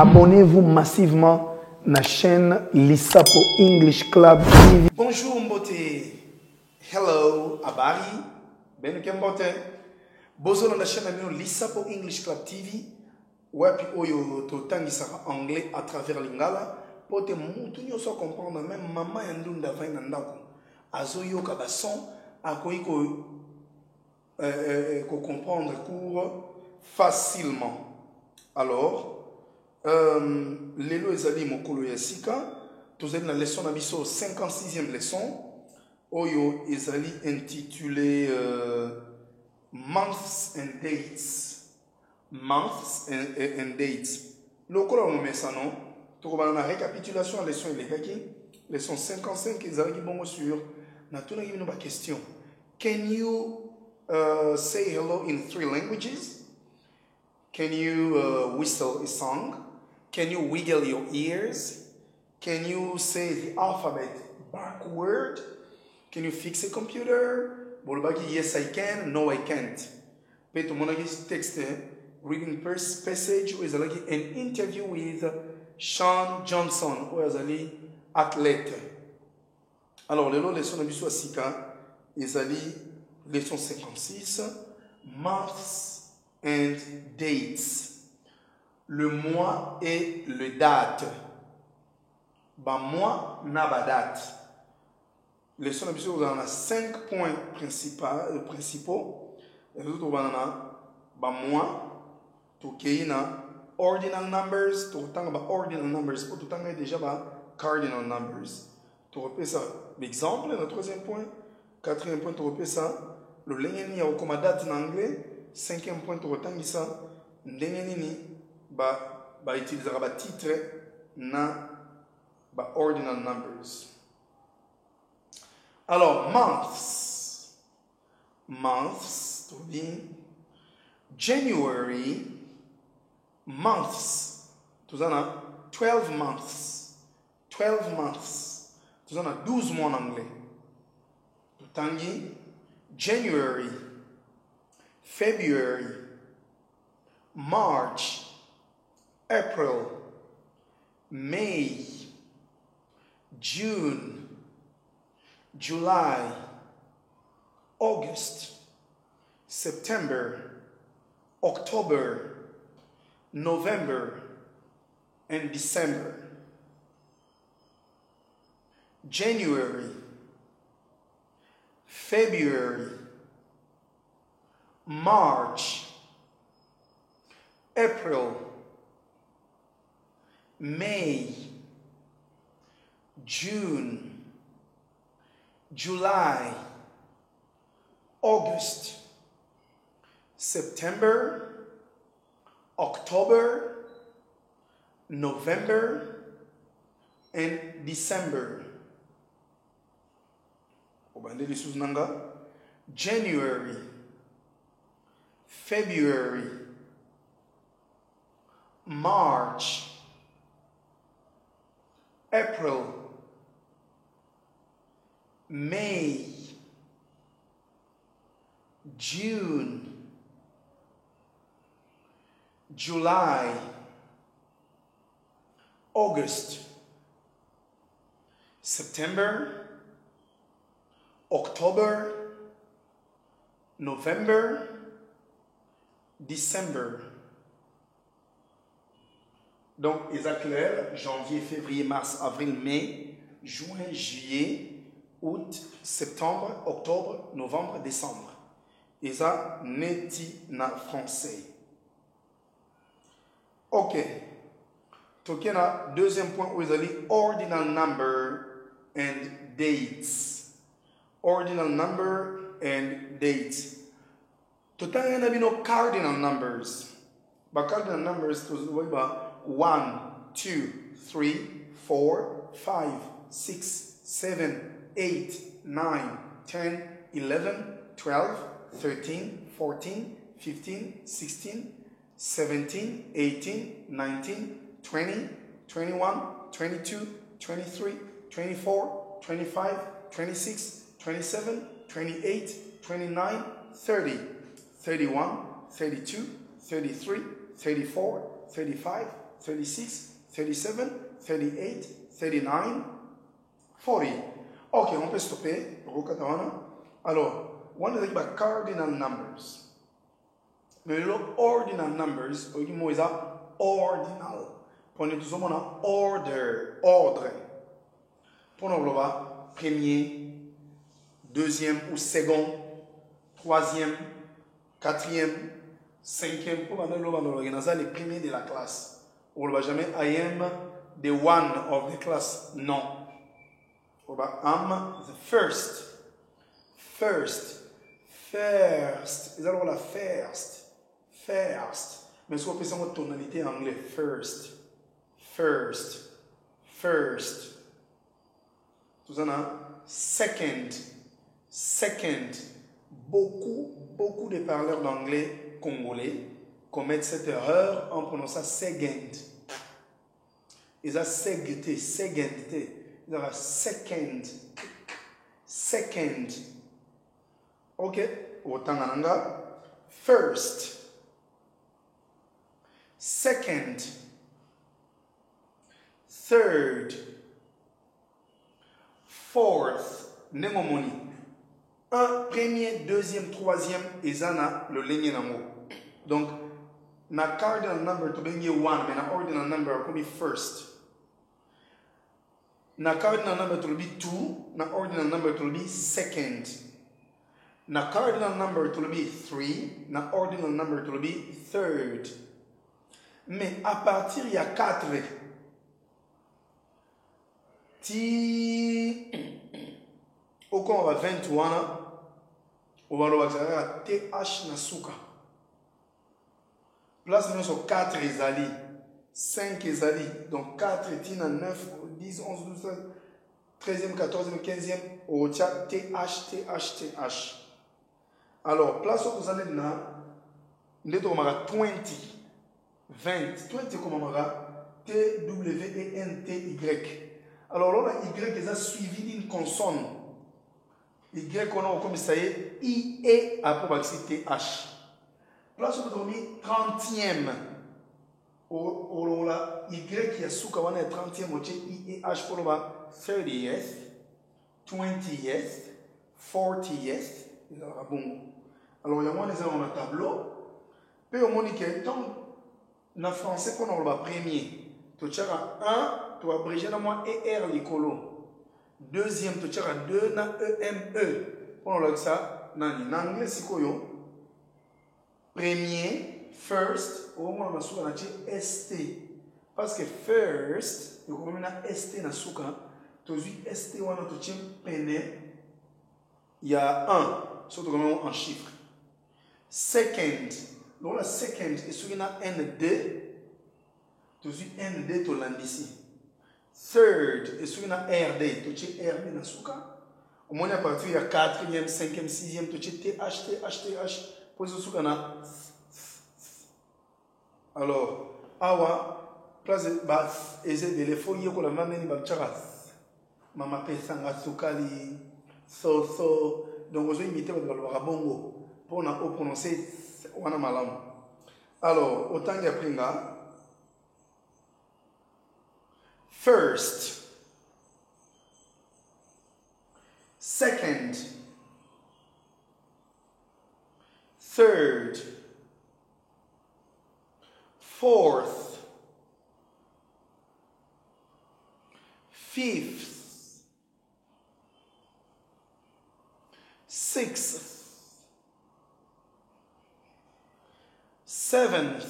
Abonnez-vous massivement à la chaîne Lissapo English Club TV. Bonjour Mbote. Hello, Abari. Ben Mbote. Bozo na chaîne Lissapo English Club TV. Wapi oyo to tangisaka anglais à travers lingala. Pote mutu nyoso comprendre même maman yandunda vaina ndako. Azo yoka ba son akoyi ko comprendre cours facilement. Alors, Lelo ezali mokolo ya sika, tozali na leçon na biso 56e leçon, oyo ezali intitulé Months and Dates. Months and Dates. Lokolo momesa non, tokobana na récapitulation leçon elekaki, leçon 55 ezali bongo sur na tuna ngibino ba question. Can you say hello in 3 languages? Can you whistle a song? Can you wiggle your ears? Can you say the alphabet backward? Can you fix a computer? Bolbaki, yes I can, no I can't. Peto monagis text reading passage is like an interview with Sean Johnson, who is an athlete. Alors, le leçon de biso asika, ezali leçon 56, months and dates. Le mois et le date. Ba mois na ba date. Leçon de biso, on a 5 points principaux. Et nous avons ba mois, to keina ordinal numbers, to tanga ba ordinal numbers, to tanga déjà ba cardinal numbers. To repère ça. L'exemple, le 3e point. 4e point, to repère ça. Le lengeni ya okoma date en anglais. 5e point, to retangi ça. Ndengeni ba utilisera ba titre na ba ordinal numbers. Alors, months. Months, to be January, months. Tout ça, 12 months. 12 months. Tout ça, 12 mois en anglais. Tout tangi, January, February, March, April, May, June, July, August, September, October, November, and December. January, February, March, April, May, June, July, August, September, October, November, and December. January, February, March, April, May, June, July, August, September, October, November, December. Donc, il est clair, janvier, février, mars, avril, mai, juin, juillet, août, septembre, octobre, novembre, décembre. Et ça, neti na français. Ok. Donc, il y a 2e point où il y a ordinal number and dates. Ordinal number and dates. Tout il y a cardinal numbers. But cardinal numbers, 1, 2, 3, 4, 5, 6, 7, 8, 9, 10, 11, 12, 13, 14, 15, 16, 17, 18, 19, 20, 21, 22, 23, 24, 25, 26, 27, 28, 29, 30, 31, 32, 33, 34, 35, 36, 37, 38, 39, 40. Ok, on peut stopper. Alors, on a dit cardinal numbers. Mais le ordinal numbers, on dit ordinal. Prenez tout ça, on a ordre. Pour nous, premier, deuxième ou second, troisième, quatrième, cinquième. Pour nous, les premiers de la classe. On ne va jamais I am the one of the class. Non. I'm the first. First. First. Alors la first. First. Mais si on peut une tonalité en anglais. First. First. First. Tout ça, second. Second. Beaucoup de parleurs d'anglais congolais commettent cette erreur en prononçant second. Ils ont segté. Ils ont second. Second. Ok. Otanganga. First. Second. Third. Fourth. Nemomoni. Un, premier, deuxième, troisième, ils ont le ligne nango. Donc, na cardinal number to be one, mais na ordinal number to be first. Na cardinal number to be two, na ordinal number to be second. Na cardinal number to be three, na ordinal number to be third. Mais à partir il y a 4, au on va 21, on va le TH na suka. Place nous sur 4 ezali, 5 ezali, donc 4 tina 9, 10, 11, 12, 13e, 14e, 15e, au TH. Alors, place où vous allez là, nous avons 20, 20 comme on a TWENTY. Alors là, on a Y qui est suivi d'une consonne. Y on a comme ça y est, I et après TH. Place où vous avez 30e. Au la Y qui est sous quand on est 30e, on I et H pour le bas 30th, 20th, 40th. Alors, il y a moins un tableau. Puis, on dit que dans le français, on a le premier. Tu as 1, tu as abrégé dans moi ER l'écolo. Deuxième, tu as 2, na EME. On a ça, en anglais, c'est quoi? Premier, first, au moins, on a ST. Parce que first, il y a ST dans suka. Tu as ST, on a peine. Il y a 1, surtout en chiffres. Second, donc la second est sur une ND, tu as ND to l'andici. Third est sur une RD, tu as RD dans souka. Au moins à partir il y a 4e, 5e, 6e, tu as TH, pour ce souka na. Alors, awa, place bas, et c'est de l'effort, il y a qu'on a mameni babcharas. Mama pesanga soukali, so, donc vous imitez votre bongo. Pour prononcer wana malamu. Alors, autant ya pringa. First. Second. Third. Fourth. Fifth. Sixth. Seventh,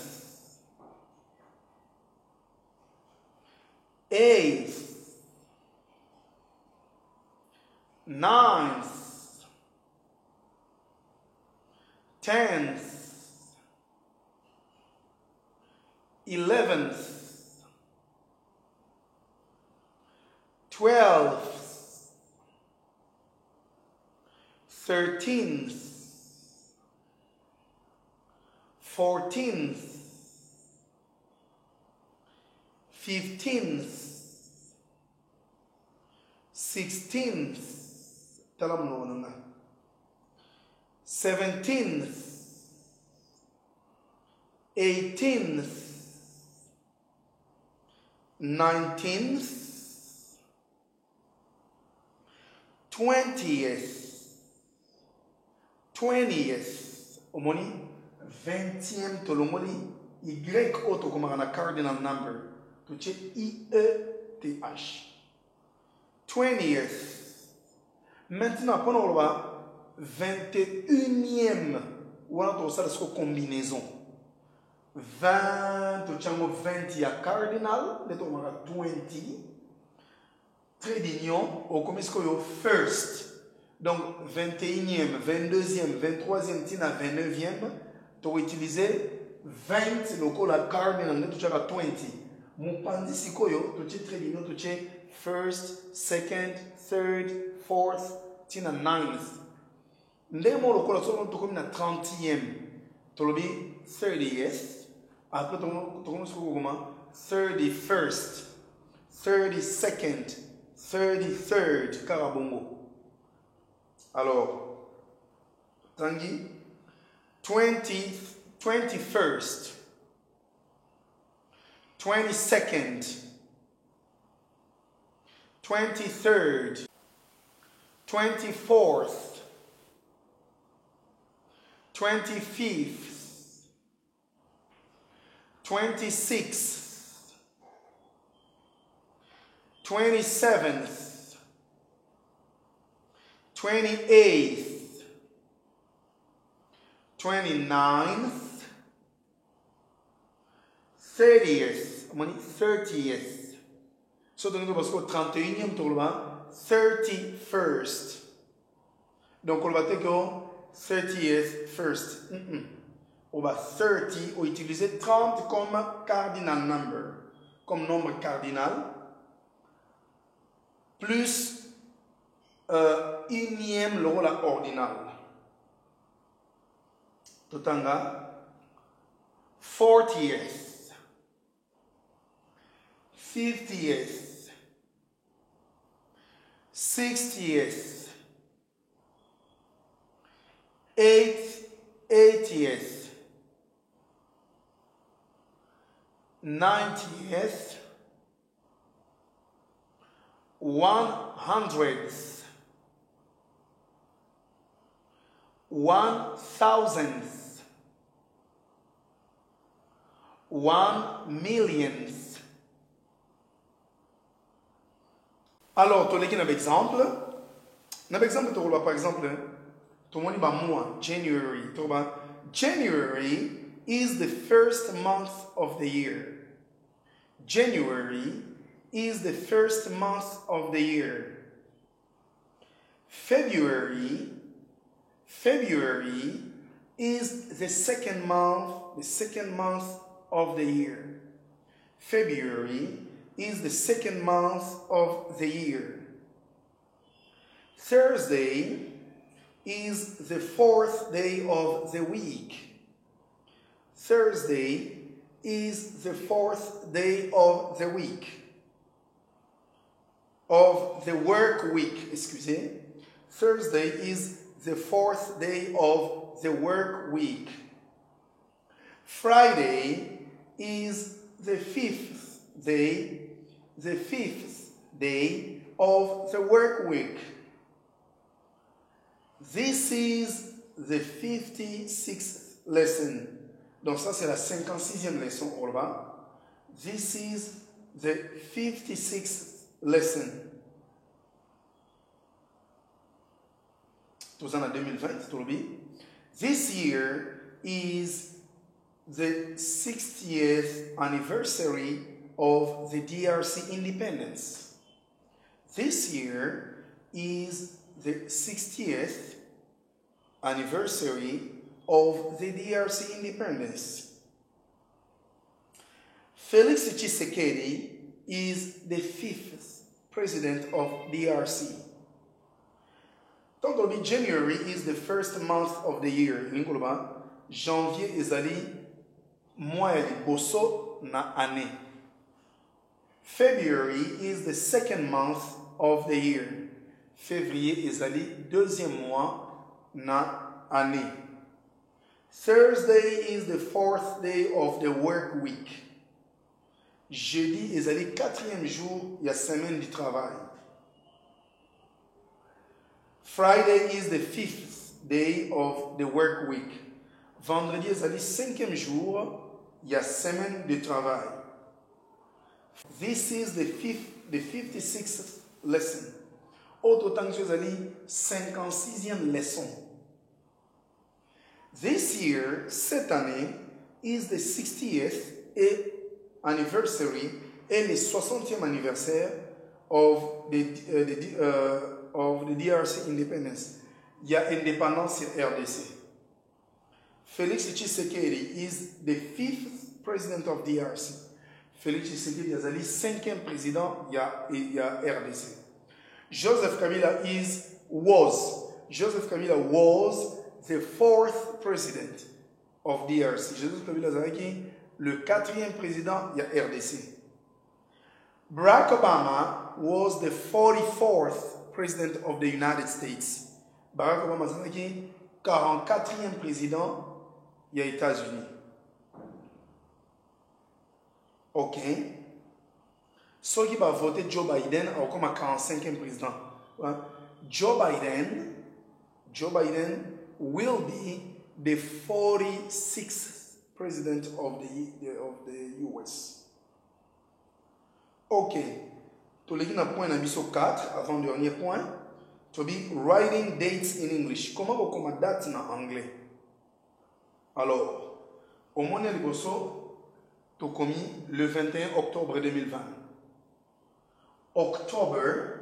eighth, ninth, 10th, 11th, 12th, 13th, 14th, 15th, 16th, 17th, 18th, 19th, 20th, 20th. Omoni 20e tolongoli y auto comme un cardinal number. Tu sais IETH. 20th. Maintenant, quand on va 21e, ou alors ça c'est combinaison. 20, tu as 20 y a cardinal, tu as 20. Trait d'union, au commence que first. Donc 21e, 22e, 23e, tu as 29e, tu as utilisé 20, le la cardinal, tu as 20. Mon pandi si koyo, tu as trait d'union, tu as first, second, third, fourth, tu as 9th. Ndemo le kola solo tu comme na 30e. Tu as 30th. Après tu commences comment 31st, 32nd, 33rd, Karabongo. Alors, Tanguy, 21st, 22nd, 23rd, 24th, 25th, 26th, 27th, 28th, 29th, 30th, 30th. So, donc, parce que 31e tour là, 31st. Donc, on va dire que 30th first. On va 30, on va utiliser 30 comme cardinal number, comme nombre cardinal, plus unième le rôle ordinal. Totanga 40th, 50th, 60th, 80th, 90th, 100th, 1000th, 1,000,000th. Alors, tu as un exemple. Un exemple, tu as par exemple, tu as mois, January. January is the first month of the year. January is the first month of the year. February is the second month of the year. February is the second month of the year. Thursday is the fourth day of the week. Thursday is the fourth day of the week. Of the work week, excusez. Thursday is the fourth day of the work week. Friday is the fifth day of the work week. This is the 56th lesson. Donc ça c'est la 56e leçon au bas. This is the 56th lesson. Tout ça en 2020, tout le bien. This year is the 60th anniversary of the DRC independence. This year is the 60th anniversary of the DRC independence. Felix Tshisekedi is the 5th president of DRC. Donc, January is the first month of the year. Janvier ezali mois ya liboso na année. February is the second month of the year. Février ezali deuxième mois na année. Thursday is the fourth day of the work week. Jeudi est le 4e jour, il y a semaine du travail. Friday is the 5th day of the work week. Vendredi est le 5e jour, il y a semaine de travail. This is the 56th lesson. Autre temps que c'est le 56e leçon. This year, cette année, is the 60th anniversary et le 60e anniversaire of the DRC independence. Il y a indépendance sur RDC. Félix Tshisekedi is the 5th president of DRC. Félix Tshisekedi est le 5e président, il y a RDC. Joseph Kabila was the 4th president of DRC. Joseph Kabila est le 4e président, il y a RDC. Barack Obama was the 44th president of the United States. Barack Obama est le 44e président, il y a États-Unis. Ok. Ceux qui vont voter Joe Biden comme 45e président. Joe Biden will be the 46th president of the US. Ok. Tu as un point dans 4, avant-dernier point. To be writing dates in English. Comment vous commandez date en anglais? Alors, au moins, tu as commis le 21 octobre 2020. October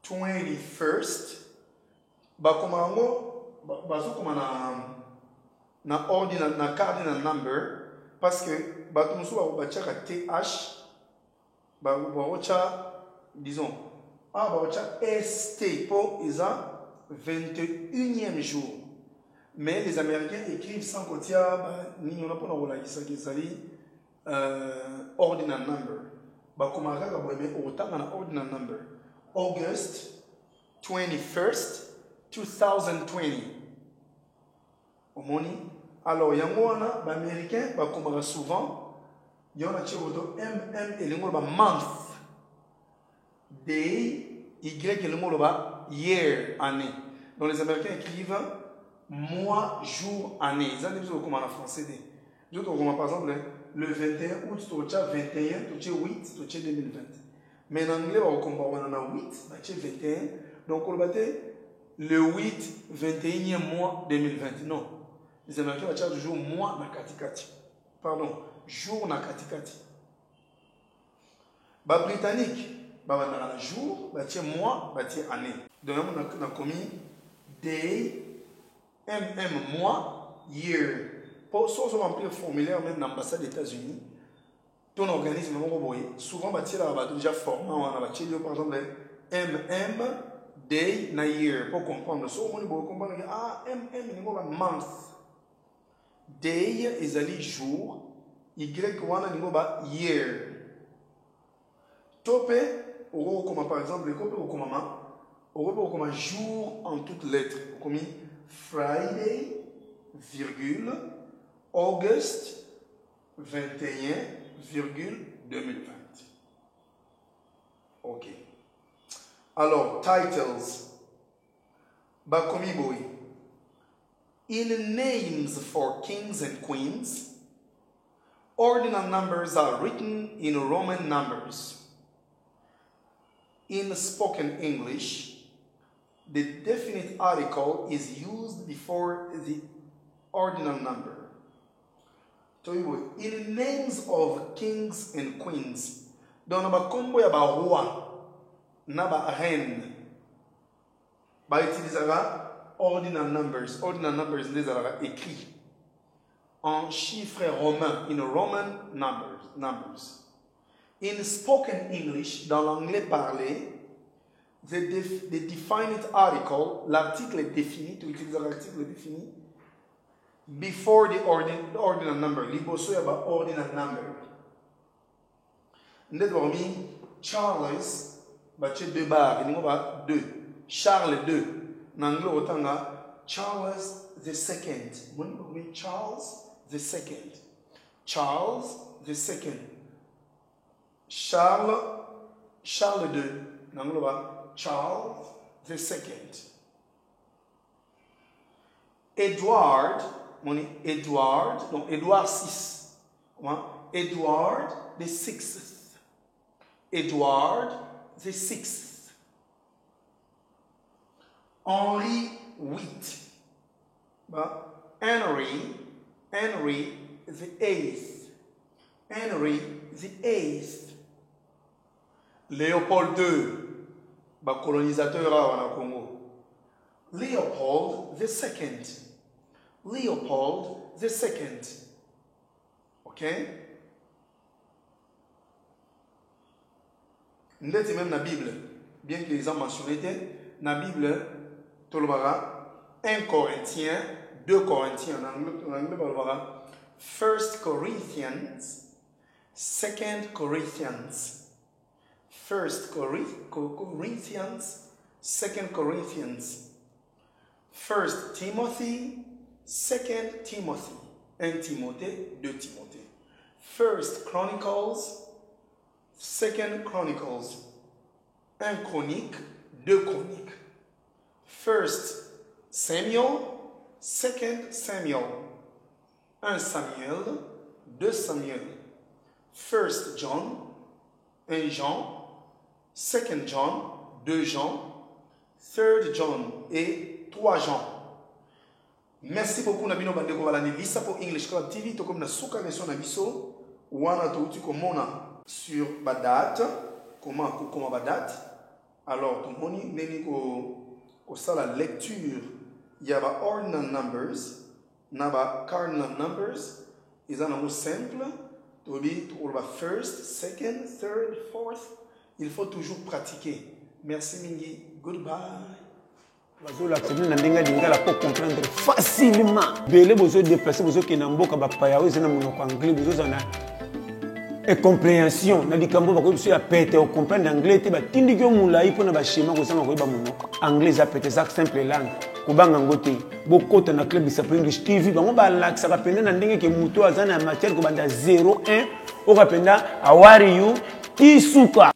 21st, na ordinal na cardinal number parce que batumsu ba chaka th ba disons ST pour isa 21e jour. Mais les Américains écrivent sans côté ni on a pas na qui s'ali ordinal number. Ordinal number. August 21st, 2020. Omoni. Alors, yangwana, les Américains, souvent, il y a un et le mot month. Day, Y et le mot year, année. Donc, les Américains écrivent mois, jour, année. Ils ont dit comment en français. Par exemple, le 21 août, tu as 21, tu as 8, tu as 2020. Mais en anglais, on a 8, tu as 21. Donc, on va dire le 8, 21e mois 2020. Non. Les Américains vont dire toujours mois na katikati. Pardon, jour na katikati. Les Britanniques, ils vont dire jour, ils vont dire mois, ils vont dire année. Donc, on a commis day, mois, year. Pour ceux qui ont rempli le formulaire même dans l'ambassade des États-Unis, ton organisme, souvent, déjà formé, par exemple, day, na year, pour comprendre. Si on comprendre, month. Day, est jour, year. Topé, comme par exemple, comme jour en toutes lettres, comme Friday, virgule, August 21, 2020. Ok. Alors, titles. Bakomi boy. In names for kings and queens, ordinal numbers are written in Roman numbers. In spoken English, the definite article is used before the ordinal number. In names of kings and queens, dans ba kombo ya ba roi na ba reine ba utilisera ordinal numbers. Ordinal numbers les sera écrit en chiffres romains, in Roman numbers. In spoken English, dans l'anglais parlé, the definite article, l'article est défini, tu utilises l'article défini before the ordinal number. Liboso ya ba ordinal number. Nde dormi Charles bache 2 bar, ni ba 2. Charles 2. Nanglo otanga Charles the second. Moni dormi Charles the second. Charles the second. Charles II. Charles II. Edward VI. Edward VI. Edward VI. Henry VIII. Henry VIII. Henry VIII. Léopold II. Colonisateur au Congo. Leopold II. Leopold II. Ok? Nous avons même la Bible, bien que les gens mentionnent, la Bible, 1 Corinthiens, 2 Corinthiens, en anglais, 1 Corinthians, 2 Corinthians, 1 Corinthians, 2 Corinthians, 1 Timothy, 2 Timothy, 1 Timothée, 2 Timothée, 1 Chronicles, 2 Chronicles, 1 Chronique, 2 Chroniques, 1 Samuel, 2 Samuel, 1 Samuel, 2 Samuel, 1 John, 1 Jean, 2 John, 2 Jean, 3 John et 3 Jean. Merci beaucoup Nabino Bandeko Balani Lisa pour English Club TV, tout comme na souka version na biso, wana touti komona sur Badat, comment Badat. Alors, tout le monde neni ko sala lecture, il y a ordinal numbers, naba cardinal numbers, ils en ont simple, to be first, second, third, fourth. Il faut toujours pratiquer. Merci Mingi. Goodbye. Bazola c'est na ndinga lingala pour comprendre facilement. Belé bozo déplacer bozo ki na mboka ba paya ozo na monoko anglais bozo na et compréhension na likambo ba ko biso ya pete o comprendre anglais te ba tindi ko mulai pona ba schéma ko sama ko ba monoko anglais za pete ça simple langue ko banga ngote bokota na club isa English TV bango ba laksa ba penda na ndenge ke muto azana matière ko banda 01 o ka penda awari you isuka.